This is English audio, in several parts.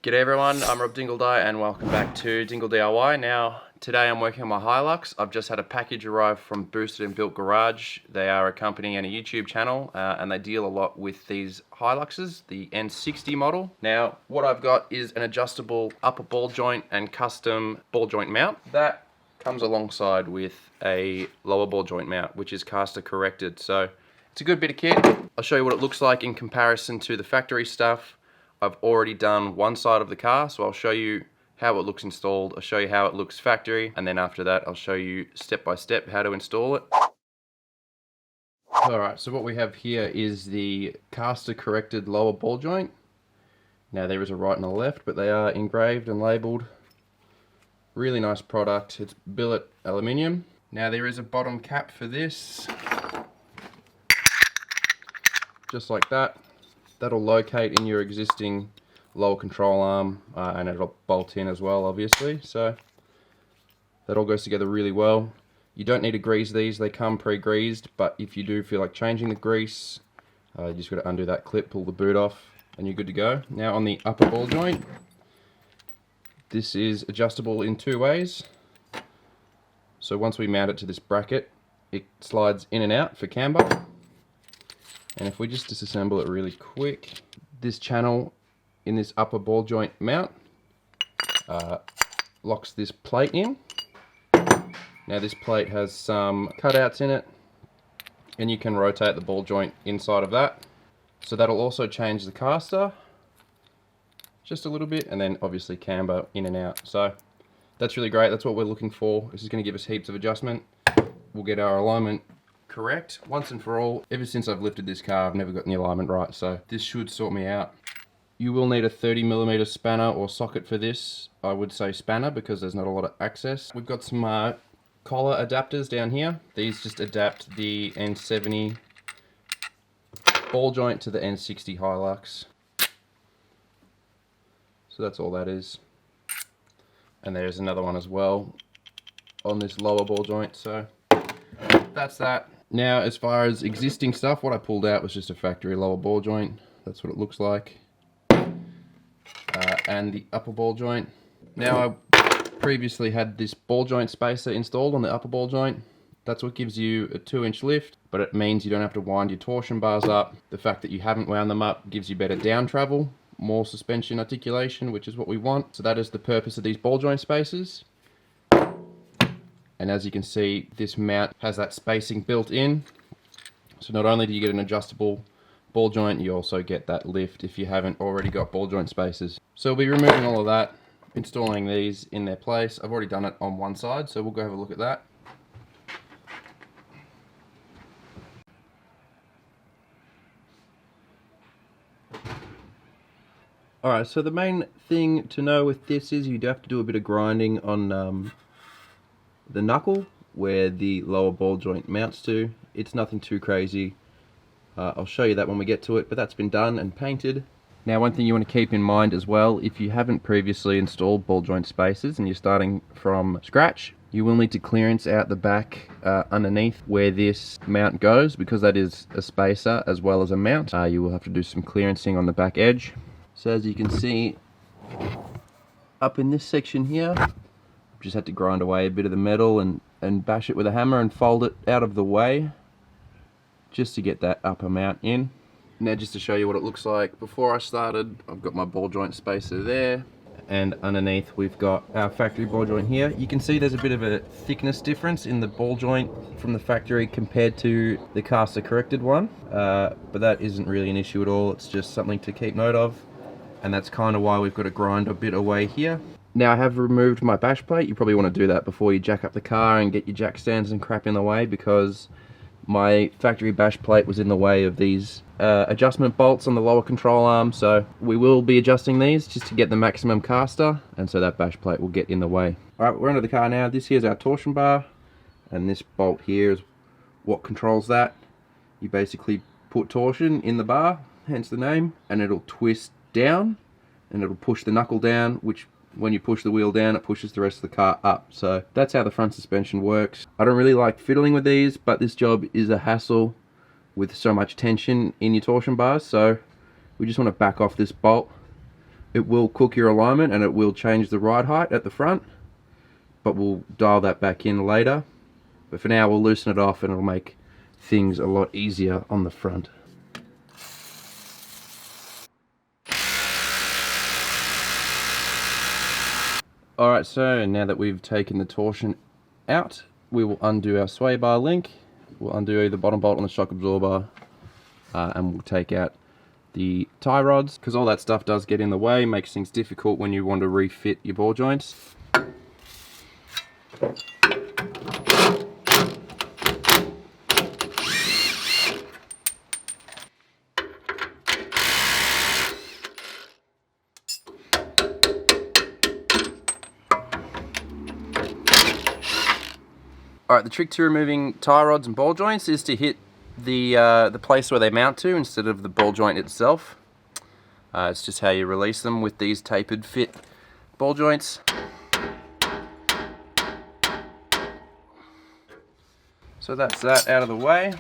G'day everyone, I'm Rob Dingledye and welcome back to Dingle DIY. Now, today I'm working on my Hilux. I've just had a package arrive from Boosted and Built Garage. They are a company and a YouTube channel and they deal a lot with these Hiluxes, the N60 model. Now, what I've got is an adjustable upper ball joint and custom ball joint mount. That comes alongside with a lower ball joint mount, which is castor corrected. So, it's a good bit of kit. I'll show you what it looks like in comparison to the factory stuff. I've already done one side of the car, so I'll show you how it looks installed, I'll show you how it looks factory, and then after that I'll show you step by step how to install it. Alright, so what we have here is the castor corrected lower ball joint. Now there is a right and a left, but they are engraved and labelled. Really nice product. It's billet aluminium. Now there is a bottom cap for this. Just like that. That'll locate in your existing lower control arm and it'll bolt in as well, obviously. So that all goes together really well. You don't need to grease these, they come pre-greased, but if you do feel like changing the grease, you just got to undo that clip, pull the boot off, and you're good to go. Now on the upper ball joint, this is adjustable in two ways. So once we mount it to this bracket, it slides in and out for camber. And if we just disassemble it really quick, this channel in this upper ball joint mount locks this plate in. Now this plate has some cutouts in it, and you can rotate the ball joint inside of that. So that'll also change the castor just a little bit, and then obviously camber in and out. So that's really great, that's what we're looking for. This is going to give us heaps of adjustment. We'll get our alignment correct once and for all. Ever since I've lifted this car, I've never gotten the alignment right, so this should sort me out. You will need a 30mm spanner or socket for this. I would say spanner because there's not a lot of access. We've got some collar adapters down here. These just adapt the N70 ball joint to the N60 Hilux. So that's all that is. And there's another one as well on this lower ball joint, so that's that. Now, as far as existing stuff, what I pulled out was just a factory lower ball joint. That's what it looks like. And the upper ball joint. Now, I previously had this ball joint spacer installed on the upper ball joint. That's what gives you a 2-inch lift, but it means you don't have to wind your torsion bars up. The fact that you haven't wound them up gives you better down travel, more suspension articulation, which is what we want. So that is the purpose of these ball joint spacers. And as you can see, this mount has that spacing built in. So not only do you get an adjustable ball joint, you also get that lift if you haven't already got ball joint spacers. So we'll be removing all of that, installing these in their place. I've already done it on one side, so we'll go have a look at that. Alright, so the main thing to know with this is you do have to do a bit of grinding on the knuckle where the lower ball joint mounts to. It's nothing too crazy. I'll show you that when we get to it, but that's been done and painted. Now, one thing you want to keep in mind as well, if you haven't previously installed ball joint spacers and you're starting from scratch, you will need to clearance out the back underneath where this mount goes, because that is a spacer as well as a mount. You will have to do some clearancing on the back edge. So as you can see, up in this section here, just had to grind away a bit of the metal and bash it with a hammer and fold it out of the way just to get that upper mount in. Now, just to show you what it looks like before I started, I've got my ball joint spacer there, and underneath we've got our factory ball joint here. You can see there's a bit of a thickness difference in the ball joint from the factory compared to the castor corrected one, but that isn't really an issue at all. It's just something to keep note of, and that's kind of why we've got to grind a bit away here. Now, I have removed my bash plate. You probably want to do that before you jack up the car and get your jack stands and crap in the way, because my factory bash plate was in the way of these adjustment bolts on the lower control arm. So we will be adjusting these just to get the maximum castor, and so that bash plate will get in the way. Alright, we're under the car now. This here's our torsion bar, and this bolt here is what controls that. You basically put torsion in the bar, hence the name, and it'll twist down, and it'll push the knuckle down, which when you push the wheel down, it pushes the rest of the car up. So that's how the front suspension works. I don't really like fiddling with these, but this job is a hassle with so much tension in your torsion bars, so we just want to back off this bolt It will cook your alignment and it will change the ride height at the front, but we'll dial that back in later. But for now we'll loosen it off and it'll make things a lot easier on the front. Alright, so now that we've taken the torsion out, we will undo our sway bar link. We'll undo the bottom bolt on the shock absorber, and we'll take out the tie rods, because all that stuff does get in the way, makes things difficult when you want to refit your ball joints. Alright, the trick to removing tie rods and ball joints is to hit the place where they mount to instead of the ball joint itself. It's just how you release them with these tapered fit ball joints. So that's that out of the way.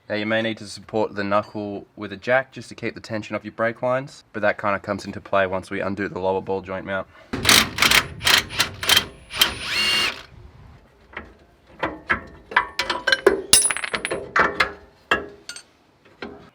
Now you may need to support the knuckle with a jack just to keep the tension off your brake lines, but that kind of comes into play once we undo the lower ball joint mount.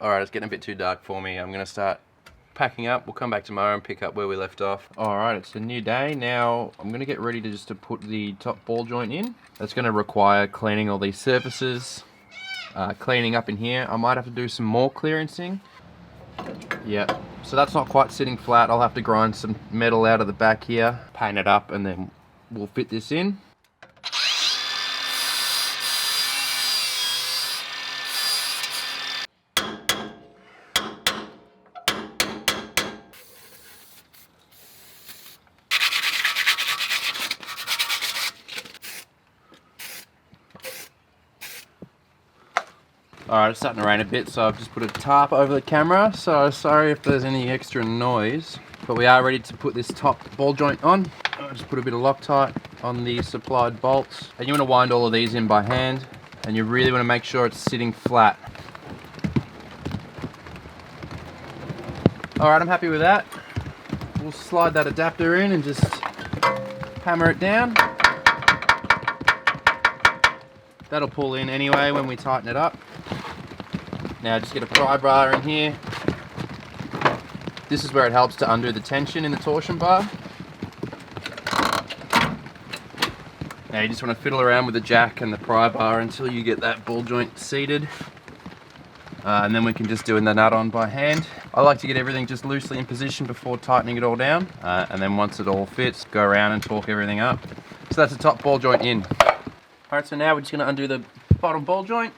Alright, it's getting a bit too dark for me. I'm going to start packing up. We'll come back tomorrow and pick up where we left off. Alright, it's a new day. Now I'm going to get ready to put the top ball joint in. That's going to require cleaning all these surfaces. Cleaning up in here. I might have to do some more clearancing. Yeah, so that's not quite sitting flat. I'll have to grind some metal out of the back here, paint it up, and then we'll fit this in. Alright, it's starting to rain a bit, so I've just put a tarp over the camera, so sorry if there's any extra noise. But we are ready to put this top ball joint on. I'll just put a bit of Loctite on the supplied bolts. And you want to wind all of these in by hand, and you really want to make sure it's sitting flat. Alright, I'm happy with that. We'll slide that adapter in and just hammer it down. That'll pull in anyway when we tighten it up. Now just get a pry bar in here. This is where it helps to undo the tension in the torsion bar. Now you just want to fiddle around with the jack and the pry bar until you get that ball joint seated. And then we can just do the nut on by hand. I like to get everything just loosely in position before tightening it all down. And then once it all fits, go around and torque everything up. So that's the top ball joint in. Alright, so now we're just going to undo the bottom ball joint.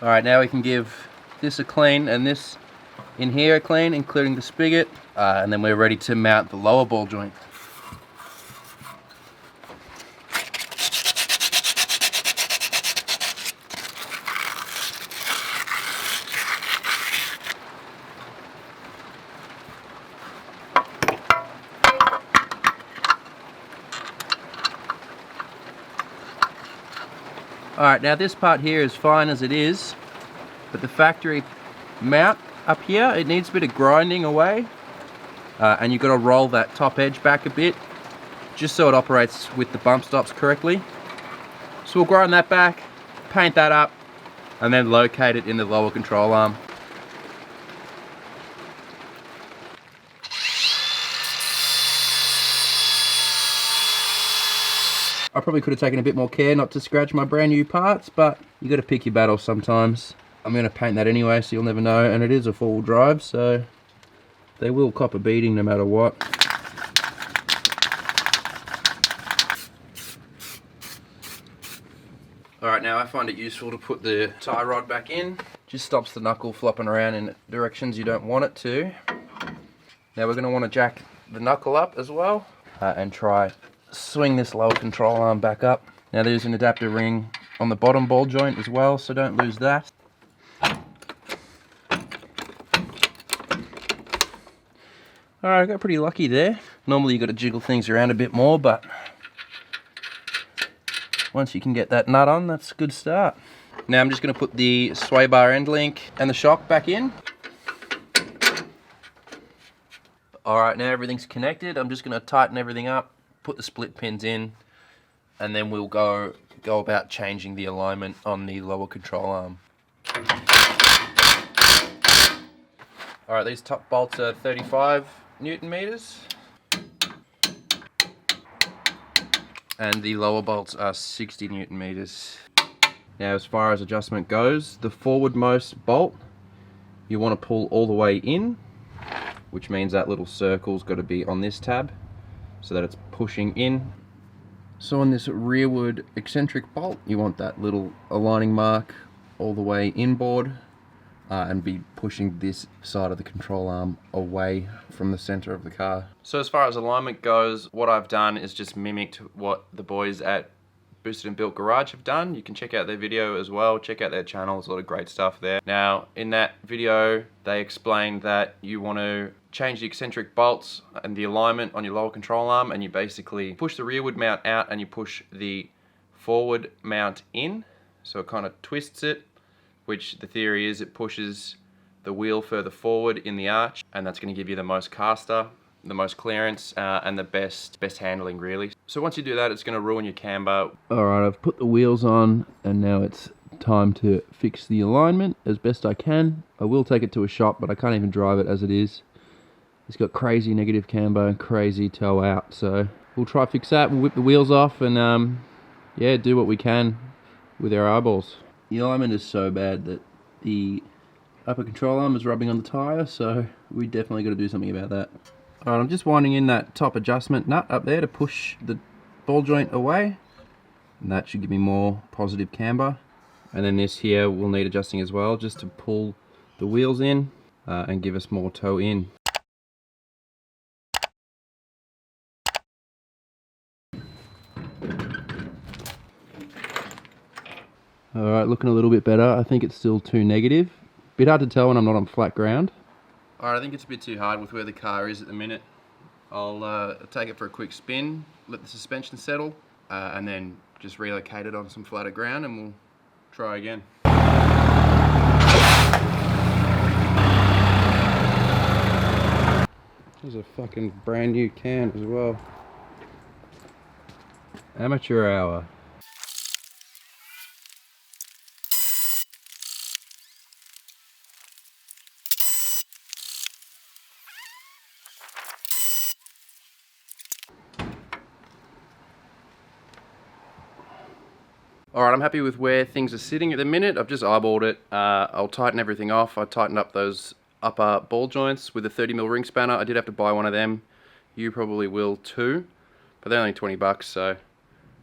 Alright, now we can give this a clean and this in here a clean, including the spigot, and then we're ready to mount the lower ball joint. Alright, now this part here is fine as it is, but the factory mount up here, it needs a bit of grinding away, and you've got to roll that top edge back a bit, just so it operates with the bump stops correctly. So we'll grind that back, paint that up, and then locate it in the lower control arm. I probably could have taken a bit more care not to scratch my brand new parts, but you got to pick your battles sometimes. I'm going to paint that anyway, so you'll never know, and it is a four-wheel drive, so they will cop a beating no matter what. find it useful to put the tie rod back in. Just stops the knuckle flopping around in directions you don't want it to. Now we're going to want to jack the knuckle up as well and try swing this lower control arm back up. Now there's an adapter ring on the bottom ball joint as well, so don't lose that. Alright, I got pretty lucky there. Normally you've got to jiggle things around a bit more, but once you can get that nut on, that's a good start. Now I'm just going to put the sway bar end link and the shock back in. Alright, now everything's connected. I'm just going to tighten everything up, put the split pins in, and then we'll go about changing the alignment on the lower control arm. Alright, these top bolts are 35 Newton meters. And the lower bolts are 60 Newton meters. Now as far as adjustment goes, the forwardmost bolt you want to pull all the way in, which means that little circle's got to be on this tab so that it's pushing in. So on this rearward eccentric bolt, you want that little aligning mark all the way inboard and be pushing this side of the control arm away from the center of the car. So as far as alignment goes, what I've done is just mimicked what the boys at Boosted and Built Garage have done. You can check out their video as well, check out their channel, there's a lot of great stuff there. Now in that video they explained that you want to change the eccentric bolts and the alignment on your lower control arm, and you basically push the rearward mount out and you push the forward mount in, so it kind of twists it, which the theory is it pushes the wheel further forward in the arch, and that's going to give you the most castor, the most clearance, and the best handling really. So once you do that, it's going to ruin your camber. Alright, I've put the wheels on and now it's time to fix the alignment as best I can. I will take it to a shop, but I can't even drive it as it is. It's got crazy negative camber and crazy toe out, so we'll try to fix that. We'll whip the wheels off and yeah, do what we can with our eyeballs. The alignment is so bad that the upper control arm is rubbing on the tyre, so we definitely got to do something about that. Alright, I'm just winding in that top adjustment nut up there to push the ball joint away, and that should give me more positive camber. And then this here will need adjusting as well, just to pull the wheels in and give us more toe in. Alright, looking a little bit better. I think it's still too negative. Bit hard to tell when I'm not on flat ground. Alright, I think it's a bit too hard with where the car is at the minute. I'll take it for a quick spin, let the suspension settle, and then just relocate it on some flatter ground and we'll try again. There's a fucking brand new can as well. Amateur hour. Alright, I'm happy with where things are sitting at the minute. I've just eyeballed it. I'll tighten everything off. I tightened up those upper ball joints with a 30mm ring spanner. I did have to buy one of them. You probably will too. But they're only 20 bucks, so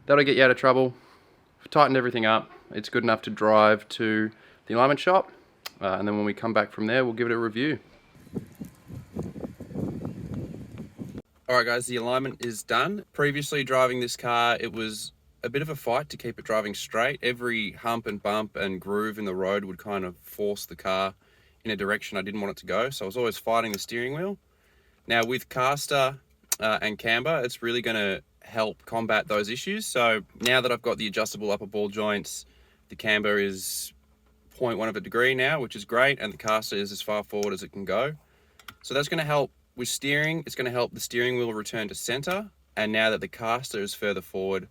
that'll get you out of trouble. I've tightened everything up. It's good enough to drive to the alignment shop. And then when we come back from there, we'll give it a review. Alright guys, the alignment is done. Previously driving this car, it was a bit of a fight to keep it driving straight. Every hump and bump and groove in the road would kind of force the car in a direction I didn't want it to go, so I was always fighting the steering wheel. Now with castor and camber, it's really going to help combat those issues. So now that I've got the adjustable upper ball joints, the camber is 0.1 of a degree now, which is great, and the castor is as far forward as it can go. So that's going to help with steering. It's going to help the steering wheel return to center, and now that the castor is further forward,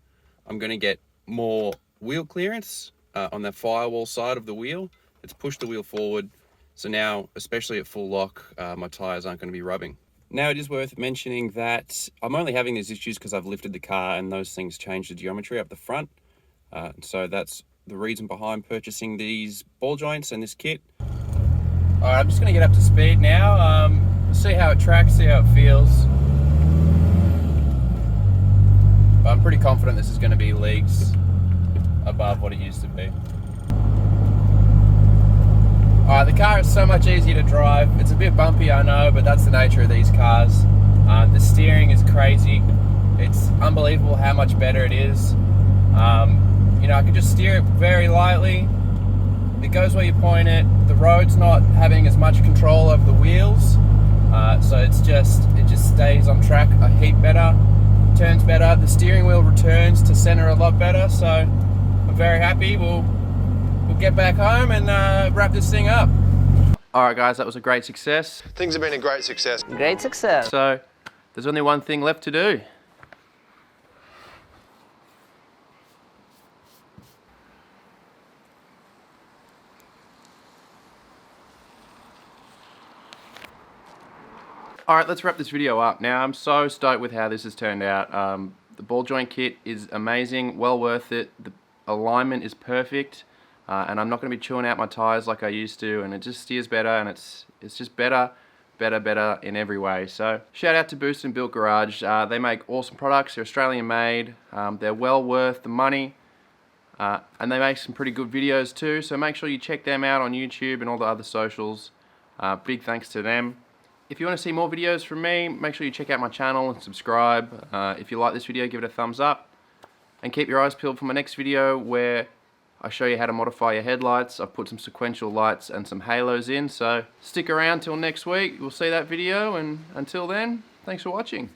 I'm going to get more wheel clearance on the firewall side of the wheel. It's pushed the wheel forward, so now, especially at full lock, my tyres aren't going to be rubbing. Now it is worth mentioning that I'm only having these issues because I've lifted the car and those things change the geometry up the front. So that's the reason behind purchasing these ball joints and this kit. Alright, I'm just going to get up to speed now, see how it tracks, see how it feels. But I'm pretty confident this is going to be legs above what it used to be. Alright, the car is so much easier to drive. It's a bit bumpy, I know, but that's the nature of these cars. The steering is crazy. It's unbelievable how much better it is. You know, I can just steer it very lightly. It goes where you point it. The road's not having as much control over the wheels, so it just stays on track a heap better. Turns better. The steering wheel returns to center a lot better. So I'm very happy. We'll get back home and wrap this thing up. Alright guys, that was a great success. Things have been a great success. Great success. So there's only one thing left to do. Alright, let's wrap this video up. Now, I'm so stoked with how this has turned out. The ball joint kit is amazing, well worth it. The alignment is perfect, and I'm not going to be chewing out my tyres like I used to, and it just steers better, and it's just better in every way. So, shout out to Boost and Built Garage. They make awesome products. They're Australian made. They're well worth the money, and they make some pretty good videos too. So make sure you check them out on YouTube and all the other socials. Big thanks to them. If you want to see more videos from me, make sure you check out my channel and subscribe. If you like this video, give it a thumbs up. And keep your eyes peeled for my next video where I show you how to modify your headlights. I've put some sequential lights and some halos in, so stick around till next week. We'll see that video, and until then, thanks for watching.